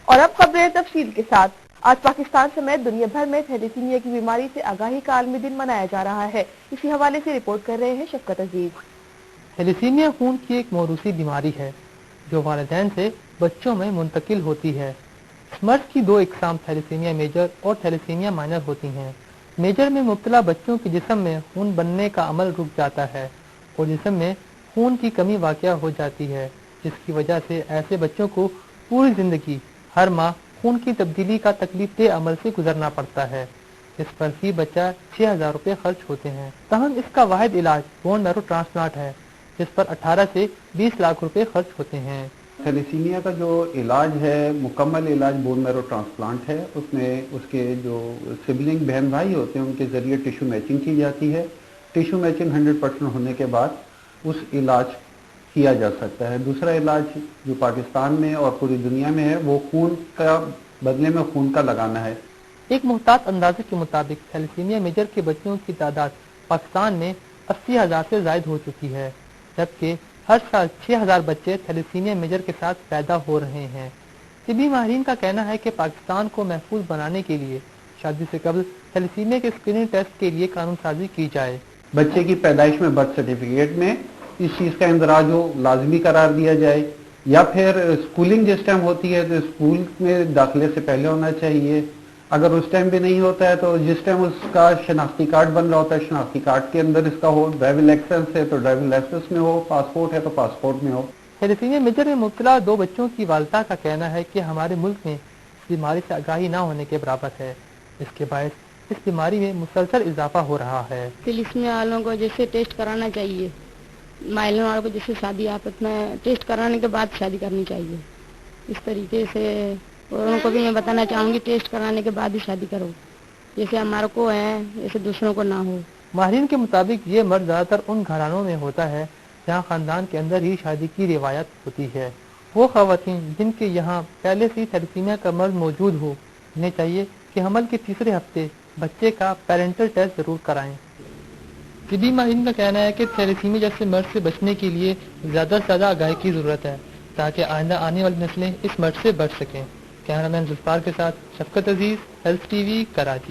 اور اب خبریں تفصیل کے ساتھ۔ آج پاکستان سمیت دنیا بھر میں تھیلیسیمیا کی بیماری سے آگاہی کا عالمی دن منایا جا رہا ہے۔ اسی حوالے سے رپورٹ کر رہے ہیں شفقت عزیز۔ تھیلیسیمیا خون کی ایک موروثی بیماری ہے جو والدین سے بچوں میں منتقل ہوتی ہے۔ اس مرض کی دو اقسام تھیلیسیمیا میجر اور تھیلیسیمیا مائنر ہوتی ہیں۔ میجر میں مبتلا بچوں کے جسم میں خون بننے کا عمل رک جاتا ہے اور جسم میں خون کی کمی واقع ہو جاتی ہے، جس کی وجہ سے ایسے بچوں کو پوری زندگی ہر ماہ خون کی تبدیلی کا تکلیف دہ عمل سے گزرنا پڑتا ہے۔ اس پر فی بچہ 6,000 روپے خرچ ہوتے ہیں۔ تاہم اس کا واحد علاج بون میرو ٹرانسپلانٹ ہے، جس پر 18 سے 20 لاکھ روپے خرچ ہوتے ہیں۔ تھیلیسیمیا کا جو علاج ہے، مکمل علاج بون میرو ٹرانسپلانٹ ہے۔ اس میں اس کے جو سبلنگ بہن بھائی ہوتے ہیں ان کے ذریعے ٹیشو میچنگ کی جاتی ہے۔ ٹیشو میچنگ 100% ہونے کے بعد اس علاج کیا جا سکتا ہے۔ دوسرا علاج جو پاکستان میں اور پوری دنیا میں ہے وہ خون کا بدلے میں خون کا لگانا ہے۔ ایک محتاط اندازے کے مطابق تھیلیسیمیا میجر کے بچوں کی تعداد پاکستان میں 80,000 سے زائد ہو چکی ہے، جبکہ ہر سال 6,000 بچے تھیلیسیمیا میجر کے ساتھ پیدا ہو رہے ہیں۔ طبی ماہرین کا کہنا ہے کہ پاکستان کو محفوظ بنانے کے لیے شادی سے قبل تھیلیسیمیا کے اسکریننگ ٹیسٹ کے لیے قانون سازی کی جائے۔ بچے کی پیدائش میں برتھ سرٹیفکیٹ میں اس چیز کا اندراج ہو، لازمی قرار دیا جائے، یا پھر اسکولنگ جس ٹائم ہوتی ہے تو اسکول میں داخلے سے پہلے ہونا چاہیے۔ اگر اس ٹائم بھی نہیں ہوتا ہے تو جس ٹائم اس کا شناختی کارڈ بن رہا ہوتا ہے شناختی کارڈ کے اندر اس کا ہو، ڈرائیونگ لائسنس ہے تو ڈرائیونگ لائسنس میں ہو، پاسپورٹ ہے تو پاسپورٹ میں ہو۔ تھیلیسیمیا میجر میں مبتلا 2 بچوں کی والدہ کا کہنا ہے کہ ہمارے ملک میں اس بیماری سے آگاہی نہ ہونے کے برابر ہے، اس کے باعث اس بیماری میں مسلسل اضافہ ہو رہا ہے۔ تھیلیسیمیا والوں کو جیسے ٹیسٹ کرانا چاہیے، مائلن والوں کو جیسے شادی آپس میں ٹیسٹ کرانے کے بعد شادی کرنی چاہیے، اس طریقے سے۔ اور ان کو بھی میں بتانا چاہوں گی ٹیسٹ کرانے کے بعد ہی شادی کرو، جیسے ہمارے کو ہے جیسے دوسروں کو نہ ہو۔ ماہرین کے مطابق یہ مرض زیادہ تر ان گھرانوں میں ہوتا ہے جہاں خاندان کے اندر ہی شادی کی روایت ہوتی ہے۔ وہ خواتین جن کے یہاں پہلے سے تھیلیسیمیا کا مرض موجود ہو، انہیں چاہیے کہ حمل کے تیسرے ہفتے بچے کا پیرنٹل ٹیسٹ ضرور کرائیں۔ طبی ماہرین کا کہنا ہے کہ تھیلیسیمیا جیسے مرض سے بچنے کے لیے زیادہ سے زیادہ آگاہی کی ضرورت ہے تاکہ آئندہ آنے والی نسلیں اس مرض سے بچ سکیں۔ کیمرہ مین ذوالفقار کے ساتھ شفقت عزیز، ہیلتھ ٹی وی، کراچی۔